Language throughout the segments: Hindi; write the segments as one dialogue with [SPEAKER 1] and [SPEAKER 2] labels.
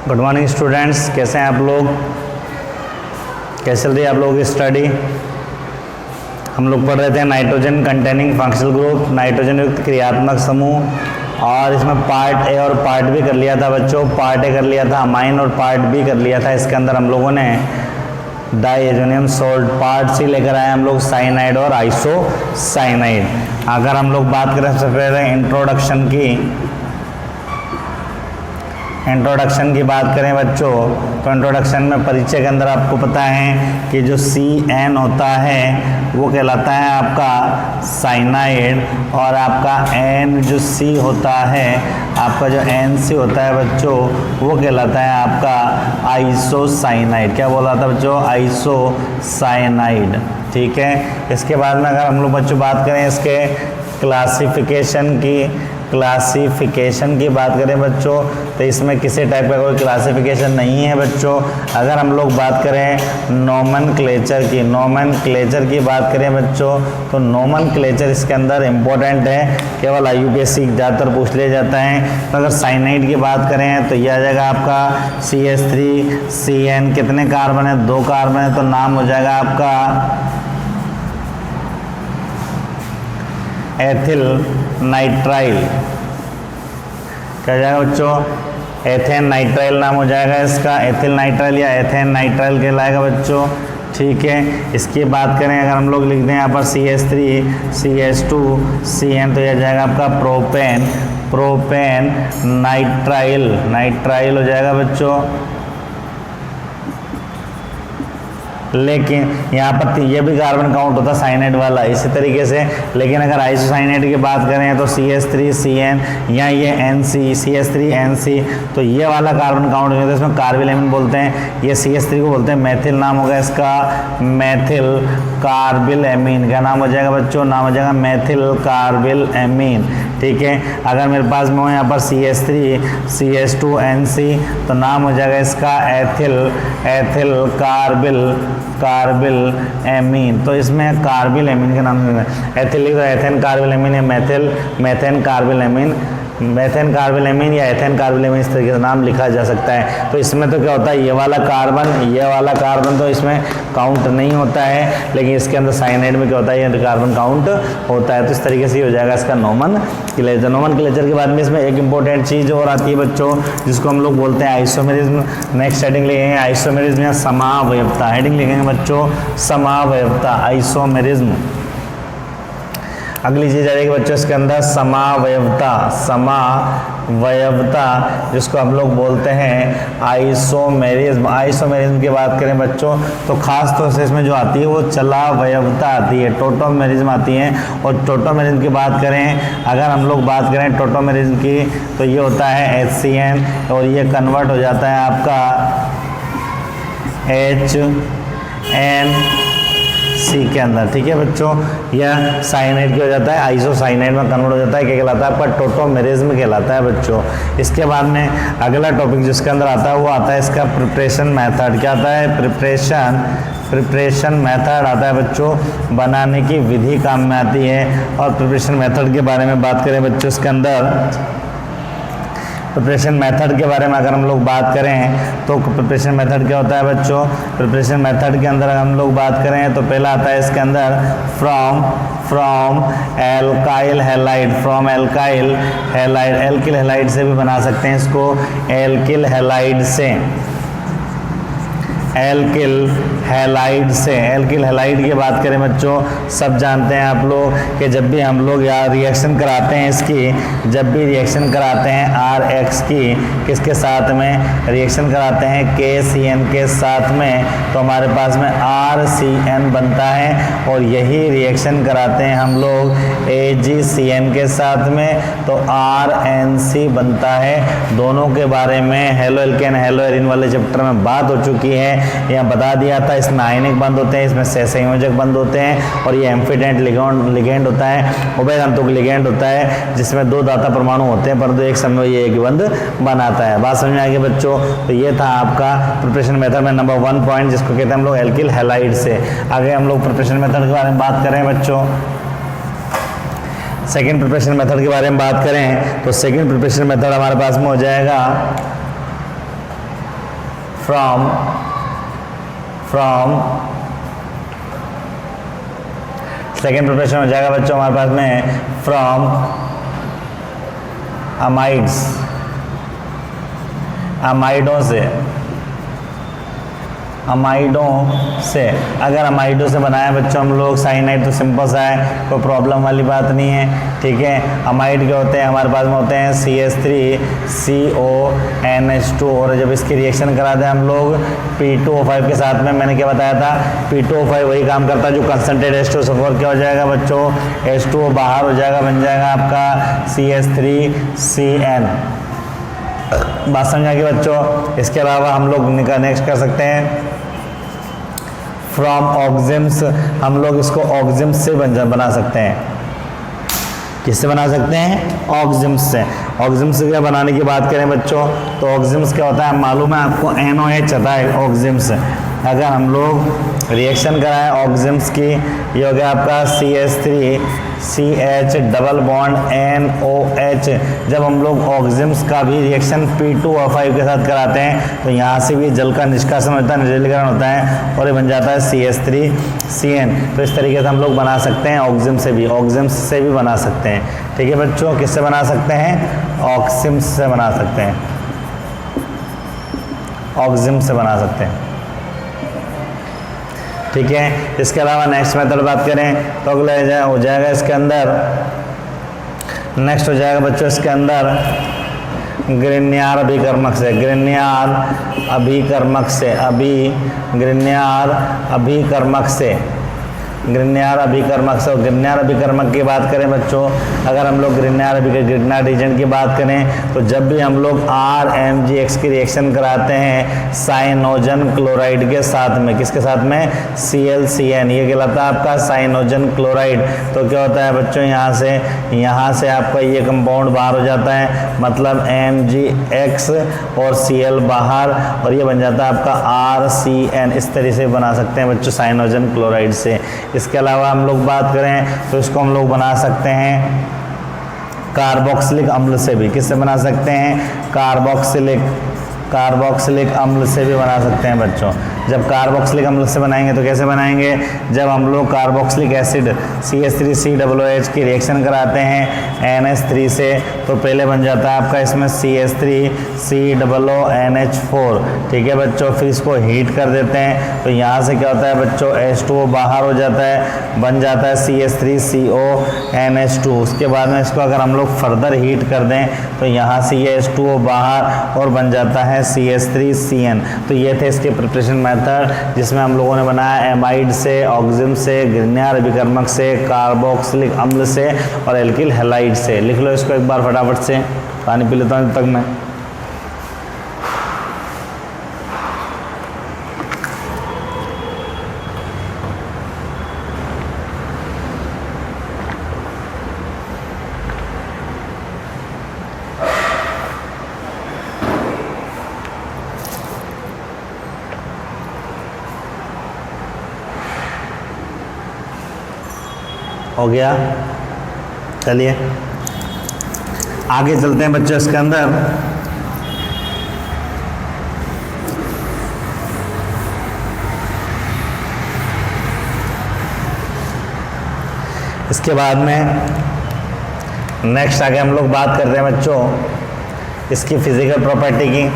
[SPEAKER 1] गुड मॉर्निंग स्टूडेंट्स, कैसे हैं आप लोग? कैसे चल रही है आप लोगों की स्टडी? हम लोग पढ़ रहे थे nitrogen containing functional group, nitrogen युक्त क्रियात्मक समूह, और इसमें पार्ट ए और पार्ट बी कर लिया था बच्चों। पार्ट ए कर लिया था अमाइन और पार्ट बी कर लिया था। इसके अंदर हम लोगों ने डाइएजोनियम सोल्ट। पार्ट सी लेकर आए हम लोग साइनाइड और आइसोसाइनाइड। अगर हम लोग बात करें सबसे पहले इंट्रोडक्शन की बात करें बच्चों, तो इंट्रोडक्शन में परिचय के अंदर आपको पता है कि जो CN होता है वो कहलाता है आपका साइनाइड, और आपका N जो C होता है, आपका जो NC होता है बच्चों, वो कहलाता है आपका आइसोसाइनाइड। क्या बोला था बच्चों? आइसोसाइनाइड। ठीक है। इसके बाद में अगर हम लोग बच्चों बात करें इसके क्लासिफिकेशन की बात करें बच्चों, तो इसमें किसी टाइप का कोई क्लासिफिकेशन नहीं है बच्चों। अगर हम लोग बात करें नोमेनक्लेचर की बात करें बच्चों, तो नोमेनक्लेचर इसके अंदर इम्पोर्टेंट है, केवल IUPAC ज़्यादातर पूछ लिया जाता है। तो अगर साइनाइड की बात करें तो यह आ जाएगा आपका CH3CN। कितने कार्बन है? 2 कार्बन है, तो नाम हो जाएगा आपका एथिल नाइट्राइल। क्या हो जाएगा बच्चों? एथेन नाइट्राइल नाम हो जाएगा इसका, एथिल नाइट्राइल या एथेन नाइट्राइल कहलाएगा बच्चों। ठीक है। इसकी बात करें अगर हम लोग लिख दें यहाँ पर CH3CH2CN, तो यह जाएगा आपका प्रोपेन नाइट्राइल हो जाएगा बच्चों। लेकिन यहाँ पर ये भी कार्बन काउंट होता है साइनाइड वाला इसी तरीके से। लेकिन अगर आइसोसाइनाइड की बात करें तो CH3CN या ये NC CH3NC, तो ये वाला कार्बन काउंट नहीं होता, इसमें कार्बिलेमिन बोलते हैं। ये CH3 को बोलते हैं मेथिल, नाम होगा इसका मेथिल कार्बिलेमिन। क्या नाम हो जाएगा बच्चों? नाम हो जाएगा मेथिल कार्बिलेमिन। ठीक है। अगर मेरे पास में हो यहाँ पर CH3CH2NC, तो नाम हो जाएगा इसका एथिल कार्बिलेमीन। तो इसमें कार्बिलेमीन के नाम एथिल लिखो, एथेन कार्बिलेमीन या मेथेन कार्बिलेमीन या एथेन कार्बिलेमीन, इस तरीके से नाम लिखा जा सकता है। तो इसमें तो क्या होता है, ये वाला कार्बन तो इसमें काउंट नहीं होता है, लेकिन इसके अंदर साइनाइड में क्या होता है, ये कार्बन काउंट होता है। तो इस तरीके से हो जाएगा इसका नोमेनक्लेचर के बाद में इसमें एक इंपॉर्टेंट चीज़ और आती है बच्चों, जिसको हम लोग बोलते हैं आइसोमेरिज्म। नेक्स्ट हेडिंग लिखेंगे आइसोमेरिज्म या समावयवता। हेडिंग लिखेंगे बच्चों समावयवता, आइसोमेरिज्म। अगली चीज आ जाएगी बच्चों इसके अंदर समावयवता, जिसको हम लोग बोलते हैं आइसोमेरिज्म की बात करें बच्चों, तो खास तौर से इसमें जो आती है वो चलावयवता आती है, टोटोमेरिज्म आती है। और टोटोमेरिज्म की बात करें, अगर हम लोग बात करें टोटोमेरिज्म की, तो ये होता है HCN, और ये कन्वर्ट हो जाता है आपका HNC के अंदर। ठीक है बच्चों। यह साइनाइड क्या हो जाता है, आइसोसाइनाइड में कन्वर्ट हो जाता है। क्या कहलाता है आपका? टोटोमेरिज्म कहलाता है बच्चों। इसके बाद में अगला टॉपिक जिसके अंदर आता है वो आता है इसका प्रिपरेशन मेथड। क्या आता है? प्रिपरेशन मेथड आता है बच्चों, बनाने की विधि काम में आती है। और प्रिपरेशन मेथड के बारे में बात करें बच्चों, इसके अंदर प्रिपरेशन मेथड के बारे में अगर हम लोग बात करें तो प्रिपरेशन मेथड क्या होता है बच्चों? प्रिपरेशन मेथड के अंदर अगर हम लोग बात करें तो पहला आता है इसके अंदर from alkyl halide. Alkyl halide से भी बना सकते हैं इसको, एल्किल हैलाइड की बात करें बच्चों, सब जानते हैं आप लोग कि जब भी हम लोग यहाँ रिएक्शन कराते हैं जब भी रिएक्शन कराते हैं RH की, किसके साथ में रिएक्शन कराते हैं? KCN के साथ में, तो हमारे पास में RCN बनता है। और यही रिएक्शन कराते हैं हम लोग AgCN के साथ में, तो RNC बनता है। दोनों के बारे में हेलो एल्केन हेलो एरिन वाले चैप्टर में बात हो चुकी है, यहाँ बता दिया था। इसमें आयनिक बंध होते हैं, इसमें सहसंयोजक बंध होते हैं, और ये एम्फीडेंट लिगेंड होता है, उभयतंतुक लिगेंड होता है, जिसमें 2 दाता परमाणु होते हैं, परंतु एक समय ये एक बंध बनाता है। बात समझ में आ गई बच्चों? तो ये था आपका प्रिपरेशन मेथड में नंबर 1 पॉइंट, जिसको कहते हैं हम लोग एल्किल हैलाइड से। आगे हम लोग प्रिपरेशन मेथड के बारे में बात करें बच्चों, सेकेंड प्रिपरेशन मेथड के बारे में बात करें तो सेकेंड प्रिपरेशन मेथड हमारे पास में हो जाएगा सेकेंड प्रिपरेशन हो जाएगा बच्चों हमारे पास में फ्रॉम अमाइड्स, अमाइडों से अगर अमाइडों से बनाया बच्चों हम लोग साइनाइड तो सिंपल सा है, कोई प्रॉब्लम वाली बात नहीं है, ठीक है। अमाइड के होते हैं हमारे पास में होते हैं CH3CONH2 और जब इसकी रिएक्शन कराते हैं हम लोग P2O5 के साथ में, मैंने क्या बताया था, P2O5 वही काम करता है जो कंसनट्रेट H2SO4 क्या हो जाएगा बच्चों, H2O बाहर हो जाएगा, बन जाएगा आपका CH3CN। बात समझा कि बच्चों। इसके अलावा हम लोग नेक्स्ट कर सकते हैं फ्रॉम ऑक्सिम्स, हम लोग इसको ऑक्सिम्स से बना सकते हैं। किससे बना सकते हैं, ऑक्सिम्स से। ऑक्सिम्स से क्या बनाने की बात करें बच्चों तो ऑक्सिम्स क्या होता है मालूम है आपको, NOH होता है ऑक्सिम्स। अगर हम लोग रिएक्शन कराएं ऑक्सिम्स की, ये हो गया आपका CH3CH डबल बॉन्ड NOH। जब हम लोग ऑक्सिम्स का भी रिएक्शन P2O5 के साथ कराते हैं तो यहाँ से भी जल का निष्कासन होता है, निर्जलीकरण होता है और ये बन जाता है CH3CN। तो इस तरीके से हम लोग बना सकते हैं ऑक्सिम्स से भी बना सकते हैं, ठीक है बच्चों। किससे बना सकते हैं, ऑक्सिम्स से बना सकते हैं, ऑक्सिम्स से बना सकते हैं, ठीक है। इसके अलावा नेक्स्ट मेथड बात करें तो अगला हो जाएगा इसके अंदर, नेक्स्ट हो जाएगा बच्चों इसके अंदर ग्रिग्नार्ड अभिकर्मक से, ग्रिग्नार्ड अभिकर्मक से ग्रिग्नार्ड अभिकर्मक की बात करें बच्चों, अगर हम लोग ग्रिग्नार्ड रीजन की बात करें तो जब भी हम लोग RMGX की रिएक्शन कराते हैं साइनोजन क्लोराइड के साथ में, किसके साथ में, ClCN, ये कहलाता है आपका साइनोजन क्लोराइड। तो क्या होता है बच्चों, यहाँ से आपका ये कंपाउंड बाहर हो जाता है, मतलब MgX और Cl बाहर, और ये बन जाता है आपका RCN। इस तरीके से बना सकते हैं बच्चों साइनोजन क्लोराइड से। इसके अलावा हम लोग बात करें तो इसको हम लोग बना सकते हैं कार्बोक्सिलिक अम्ल से भी। किससे बना सकते हैं, कार्बोक्सिलिक अम्ल से भी बना सकते हैं बच्चों। जब कार्बोक्सिलिक अम्ल से बनाएंगे तो कैसे बनाएंगे, जब हम लोग कार्बोक्सिलिक एसिड CH3COOH की रिएक्शन कराते हैं NH3 से तो पहले बन जाता है आपका इसमें CH3COONH4, ठीक है बच्चों। फिर इसको हीट कर देते हैं तो यहाँ से क्या होता है बच्चों, H2O बाहर हो जाता है, बन जाता है CH3CONH2। उसके बाद में इसको अगर हम लोग फर्दर हीट कर दें तो यहाँ से ये H2O बाहर और बन जाता है CH3CN। तो ये थे इसके प्रिपरेशन मेथड जिसमें हम लोगों ने बनाया एमाइड से, ऑक्सिम से, ग्रिग्नार्ड अभिकर्मक से, कार्बोक्सिलिक अम्ल से और एल्किल हैलाइड से। लिख लो इसको एक बार फटाफट से, पानी पी लेता हूँ तब तक मैं। हो गया, चलिए आगे चलते हैं बच्चों इसके अंदर। इसके बाद में नेक्स्ट आगे हम लोग बात करते हैं बच्चों इसकी फिजिकल प्रॉपर्टी की।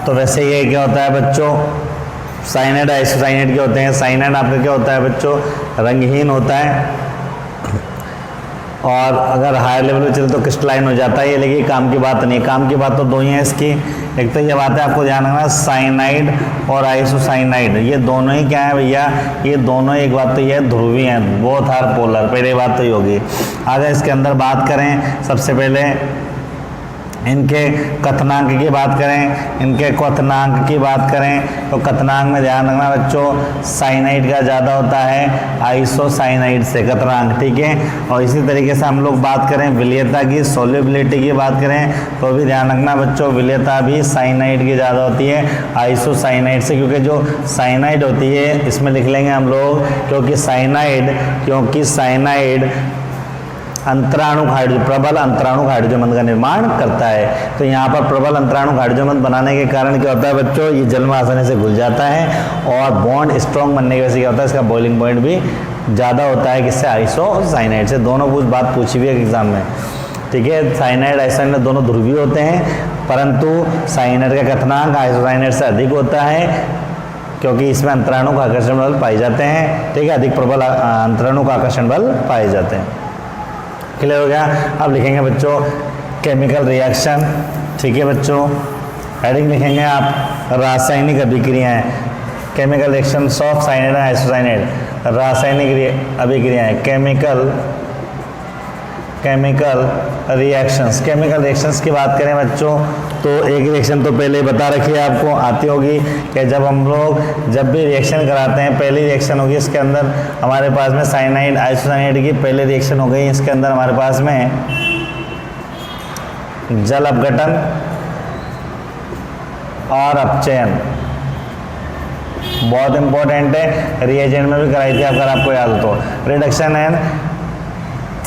[SPEAKER 1] तो वैसे ये क्या होता है बच्चों, साइनाइड आइसोसाइनाइड के होते हैं। साइनाइड आपका क्या होता है बच्चों, रंगहीन होता है और अगर हायर लेवल पे चले तो क्रिस्टलाइन हो जाता है। ये लेकिन काम की बात नहीं, काम की बात तो दो ही है इसकी। एक तो ये बात है आपको ध्यान रखना, साइनाइड और आइसोसाइनाइड ये दोनों ही क्या है भैया, ये दोनों एक बात तो ये ध्रुवीय हैं, बोथ आर पोलर। पहले बात तो ये होगी। अगर इसके अंदर बात करें सबसे पहले इनके कथनांक की बात करें, तो कथनांक में ध्यान रखना बच्चों, साइनाइड का ज़्यादा होता है आइसोसाइनाइड से कथनांक, ठीक है। और इसी तरीके से हम लोग बात करें विलेयता की, सोल्युबिलिटी की बात करें तो भी ध्यान रखना बच्चों, विलेयता भी साइनाइड की ज़्यादा होती है आइसोसाइनाइड से। क्योंकि जो साइनाइड होती है इसमें लिख लेंगे हम लोग, क्योंकि साइनाइड अंतराणु हाइड्रोजन, प्रबल अंतराणु हाइड्रोजन बंध का निर्माण करता है। तो यहाँ पर प्रबल अंतराणु हाइड्रोजन बंध बनाने के कारण क्या होता है बच्चों, ये जल में आसानी से घुल जाता है और बॉन्ड स्ट्रॉन्ग बनने की वजह से क्या होता है, इसका बॉइलिंग पॉइंट भी ज़्यादा होता है किससे, आइसोसाइनाइड से। दोनों कुछ बात पूछी हुई है एग्जाम में, ठीक है। साइनाइड आइसोसाइनाइड दोनों ध्रुवीय होते हैं, परंतु साइनाइड का कथनांक आइसोसाइनाइड से अधिक होता है क्योंकि इसमें अंतराणु का आकर्षण बल पाए जाते हैं, ठीक है। अधिक प्रबल अंतराणु का आकर्षण बल पाए जाते हैं। क्लियर हो गया। अब लिखेंगे बच्चों केमिकल रिएक्शन, ठीक है बच्चों। हेडिंग लिखेंगे आप रासायनिक अभिक्रियाएं, chemical reactions of cyanide and isocyanide, रासायनिक अभिक्रियाएं, केमिकल रिएक्शंस की बात करें बच्चों तो एक रिएक्शन तो पहले ही बता रखी है आपको, आती होगी कि जब भी रिएक्शन कराते हैं, पहली रिएक्शन होगी इसके अंदर हमारे पास में साइनाइड आइसोसाइनाइड की पहली रिएक्शन हो गई, इसके अंदर हमारे पास में जल अपघटन और अपचयन, बहुत इंपॉर्टेंट है, रिएजेंट में भी कराई थी अगर आपको याद हो तो। रिडक्शन एंड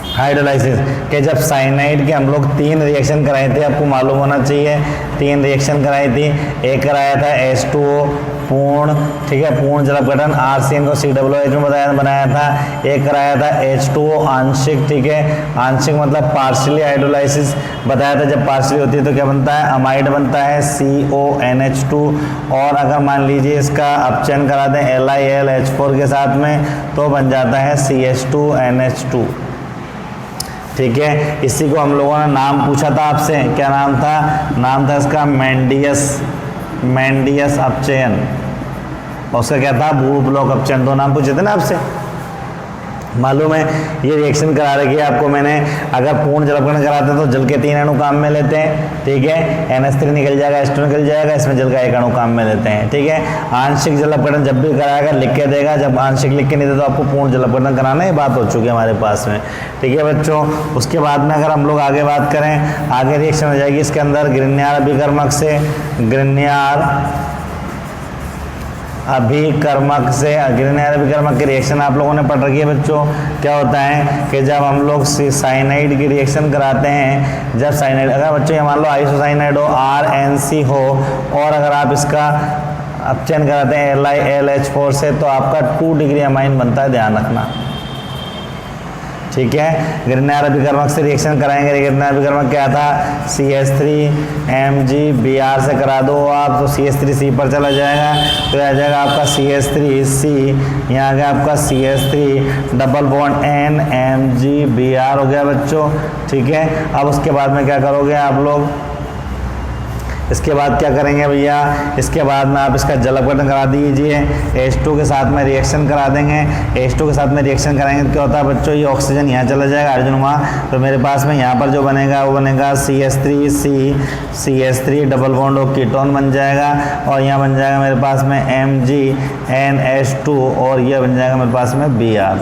[SPEAKER 1] हाइड्रोलाइसिस के जब साइनाइड के हम लोग 3 रिएक्शन कराए थे, आपको मालूम होना चाहिए 3 रिएक्शन कराई थी। एक कराया था H2O पूर्ण, ठीक है, पूर्ण जल अपघटन, RCN को COOH में बनाया था। एक कराया था H2O आंशिक, ठीक है, आंशिक मतलब पार्शियली हाइड्रोलाइसिस बताया था। जब पार्शियली होती है तो क्या बनता है, अमाइड बनता है CONH2। और अगर मान लीजिए इसका अपचयन करा दें LiLH4 के साथ में तो बन जाता है CH2NH2, ठीक है। इसी को हम लोगों ने नाम पूछा था आपसे, क्या नाम था, नाम था इसका मेंडियस अपचयन, उसका क्या था, भू ब्लॉक अपचयन, 2 नाम पूछे थे ना आपसे, मालूम है। ये रिएक्शन करा रखी है आपको मैंने। अगर पूर्ण जल अपघटन कराते हैं तो जल के 3 अणु काम में लेते हैं, ठीक है, NH3 निकल जाएगा, H2 निकल जाएगा, इसमें जल का 1 अणु काम में लेते हैं, ठीक है। आंशिक जल अपघटन जब भी कराएगा लिख के देगा, जब आंशिक लिख के नहीं दे तो आपको पूर्ण जल अपघटन कराना, ये बात हो चुकी है हमारे पास में, ठीक है बच्चों। उसके बाद में अगर हम लोग आगे बात करें, आगे रिएक्शन हो जाएगी इसके अंदर ग्रिग्नार अभिकर्मक से, ग्रिग्नार अभिकर्मक की रिएक्शन आप लोगों ने पढ़ रखी है बच्चों। क्या होता है कि जब हम लोग साइनाइड की रिएक्शन कराते हैं, जब साइनाइड, अगर बच्चों ये मान लो आइसोसाइनाइड हो, RNC हो, और अगर आप इसका अपचयन कराते हैं LiLH4 से तो आपका 2 डिग्री अमाइन बनता है, ध्यान रखना, ठीक है। ग्रिग्नार अभिकर्मक से रिएक्शन कराएंगे, ग्रिग्नार अभिकर्मक क्या था, CH3MgBr से करा दो आप तो CH3C पर चला जाएगा, तो आ जाएगा आपका CH3C, यहाँ आ गया आपका CH3 डबल बॉन्ड NMgBr हो गया बच्चों, ठीक है। अब उसके बाद में क्या करोगे आप लोग, इसके बाद क्या करेंगे भैया, इसके बाद में आप इसका जल अपघटन करा दीजिए, H2 के साथ में रिएक्शन करा देंगे। H2 के साथ में रिएक्शन कराएंगे तो क्या होता है बच्चों, ये ऑक्सीजन यहाँ चला जाएगा, हाइड्रोजन वहाँ, तो मेरे पास में यहाँ पर जो बनेगा वो बनेगा CH3 डबल बॉन्ड और कीटोन बन जाएगा, और यहाँ बन जाएगा मेरे पास में MgNH2 और ये बन जाएगा मेरे पास में Br।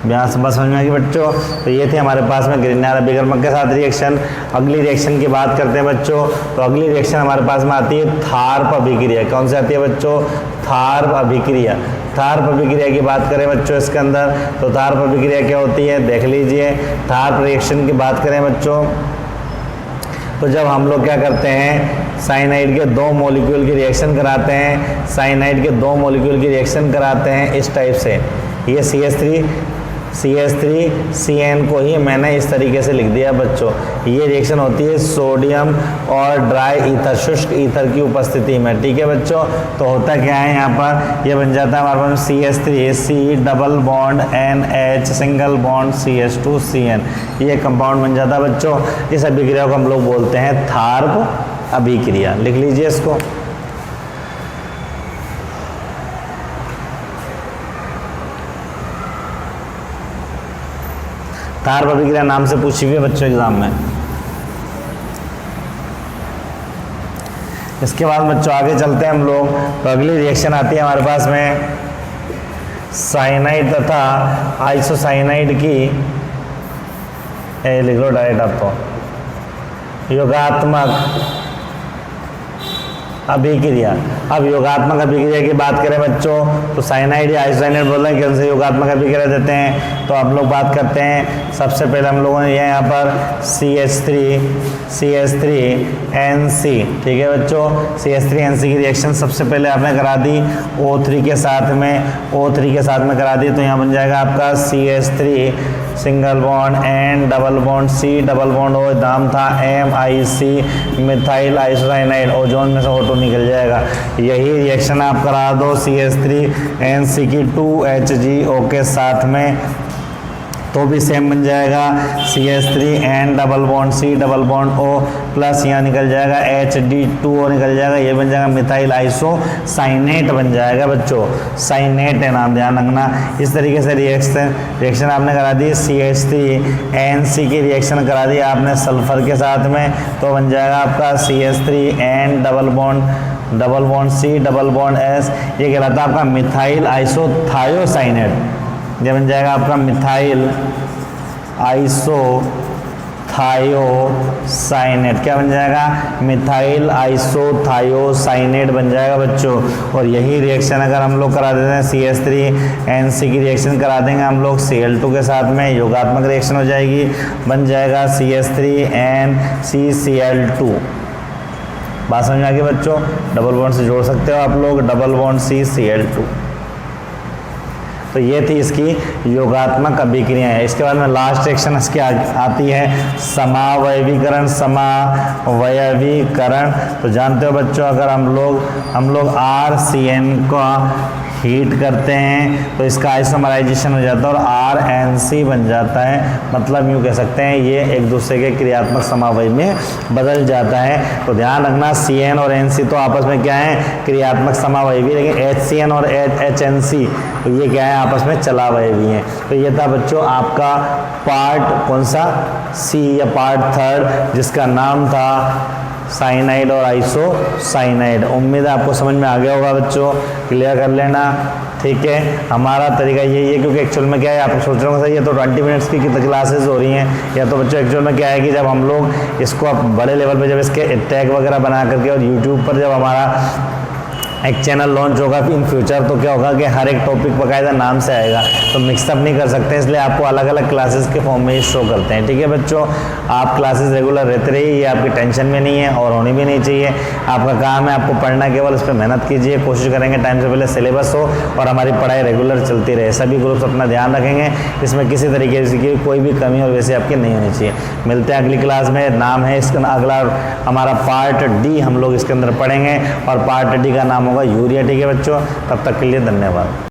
[SPEAKER 1] यहाँ से बस समझ में आएगी बच्चों। तो ये थे हमारे पास में ग्रिग्नार अभिकर्मक के साथ रिएक्शन। अगली रिएक्शन की बात करते हैं बच्चों, तो अगली रिएक्शन हमारे पास में आती है थार्प अभिक्रिया। कौन सी आती है बच्चों, थार्प अभिक्रिया। थार्प अभिक्रिया की बात करें बच्चों इसके अंदर, तो थार्प अभिक्रिया क्या होती है देख लीजिए। थार्प रिएक्शन की बात करें बच्चों, तो जब हम लोग क्या करते हैं, साइनाइड के 2 मॉलिक्यूल की रिएक्शन कराते हैं, साइनाइड के 2 मॉलिक्यूल की रिएक्शन कराते हैं इस टाइप से, ये CH3CN को ही मैंने इस तरीके से लिख दिया बच्चों। ये रिएक्शन होती है सोडियम और ड्राई ईथर, शुष्क ईथर की उपस्थिति में, ठीक है बच्चों। तो होता क्या है यहाँ पर, ये बन जाता है हमारे पास CH3C double bond NH single bond CH2CN, ये कंपाउंड बन जाता है बच्चों। इस अभिक्रिया को हम लोग बोलते हैं थार्प अभिक्रिया, लिख लीजिए इसको। थार्प अभिक्रिया नाम से पूछी हुई है बच्चों एग्जाम में। इसके बाद बच्चों आगे चलते हैं हम लोग, तो अगली रिएक्शन आती है हमारे पास में साइनाइड तथा आइसोसाइनाइड की, लिख लो डायरेक्ट आपको, योगात्मक अभिक्रिया। अब योगात्मक अभिक्रिया की बात करें बच्चों तो साइनाइड या आइसोसाइनाइड बोल रहे हैं, कौन से योगात्मक अभिक्रिया देते हैं। तो आप लोग बात करते हैं, सबसे पहले हम लोगों ने यहाँ पर CH3NC, ठीक है बच्चों, CH3NC की रिएक्शन सबसे पहले आपने करा दी O3 के साथ में करा दी। तो यहाँ बन जाएगा आपका CH3 single bond N double bond C double bond O, नाम था MIC मिथाइल आइसोसाइनाइड, ओजोन में से O2 निकल जाएगा। यही रिएक्शन आप करा दो CH3NC की 2HgO के साथ में, तो भी सेम बन जाएगा CH3N double bond C double bond O plus यहाँ निकल जाएगा HD2O निकल जाएगा, ये बन जाएगा मिथाइल आइसोसाइनेट बन जाएगा बच्चों, साइनेट है नाम, ध्यान रखना। इस तरीके से रिएक्शन आपने करा दी। CH3NC की रिएक्शन करा दी आपने सल्फर के साथ में, तो बन जाएगा आपका CH3N double bond C double bond S, ये कहलाता है आपका मिथाइल आइसोथायोसाइनेट। ये बन जाएगा आपका मिथाइल आइसोथायोसाइनेट, क्या बन जाएगा, मिथाइल आइसोथायोसाइनेट बन जाएगा बच्चों। और यही रिएक्शन अगर हम लोग करा देते हैं CH3NC की रिएक्शन करा देंगे हम लोग Cl2 के साथ में, योगात्मक रिएक्शन हो जाएगी, बन जाएगा CH3NCCl2। बात समझ में आ गई बच्चों, डबल बॉन्ड से जोड़ सकते हो आप लोग, डबल बॉन्ड CCl2। तो ये थी इसकी योगात्मक अभिक्रियाएं। इसके बाद में लास्ट रिएक्शन इसकी आती है समावयवीकरण। तो जानते हो बच्चों, अगर हम लोग RCN का हीट करते हैं तो इसका आइसोमराइजेशन हो जाता है और RNC बन जाता है, मतलब यूँ कह सकते हैं ये एक दूसरे के क्रियात्मक समावयव में बदल जाता है। तो ध्यान रखना, CN और NC तो आपस में क्या है, क्रियात्मक समावयवी, लेकिन HCN और HNC तो ये क्या है, आपस में चलावयवी हैं। तो ये था बच्चों आपका पार्ट कौन सा, C या पार्ट 3, जिसका नाम था साइनाइड और आइसोसाइनाइड। उम्मीद है आपको समझ में आ गया होगा बच्चों, क्लियर कर लेना, ठीक है। हमारा तरीका यही है, क्योंकि एक्चुअल में क्या है, आप सोच रहे हो सही है तो 20 मिनट्स की क्लासेस हो रही हैं, या तो बच्चों एक्चुअल में क्या है कि जब हम लोग इसको आप बड़े लेवल पे जब इसके टैग वगैरह बना करके और यूट्यूब पर जब हमारा एक चैनल लॉन्च होगा इन फ्यूचर, तो क्या होगा कि हर एक टॉपिक बाकायदा नाम से आएगा, तो मिक्सअप नहीं कर सकते, इसलिए आपको अलग अलग क्लासेस के फॉर्म में शो करते हैं, ठीक है बच्चों। आप क्लासेस रेगुलर रहते रहिए, ये आपकी टेंशन में नहीं है और होनी भी नहीं चाहिए। आपका काम है आपको पढ़ना, केवल इस पर मेहनत कीजिए, कोशिश करेंगे टाइम से पहले सिलेबस हो और हमारी पढ़ाई रेगुलर चलती रहे। सभी ग्रुप्स अपना ध्यान रखेंगे, इसमें किसी तरीके की कोई भी कमी और वैसे आपकी नहीं होनी चाहिए। मिलते हैं अगली क्लास में, नाम है इसका अगला हमारा पार्ट D, हम लोग इसके अंदर पढ़ेंगे और पार्ट D का नाम होगा यूरिया, ठीक है बच्चों। तब तक के लिए धन्यवाद।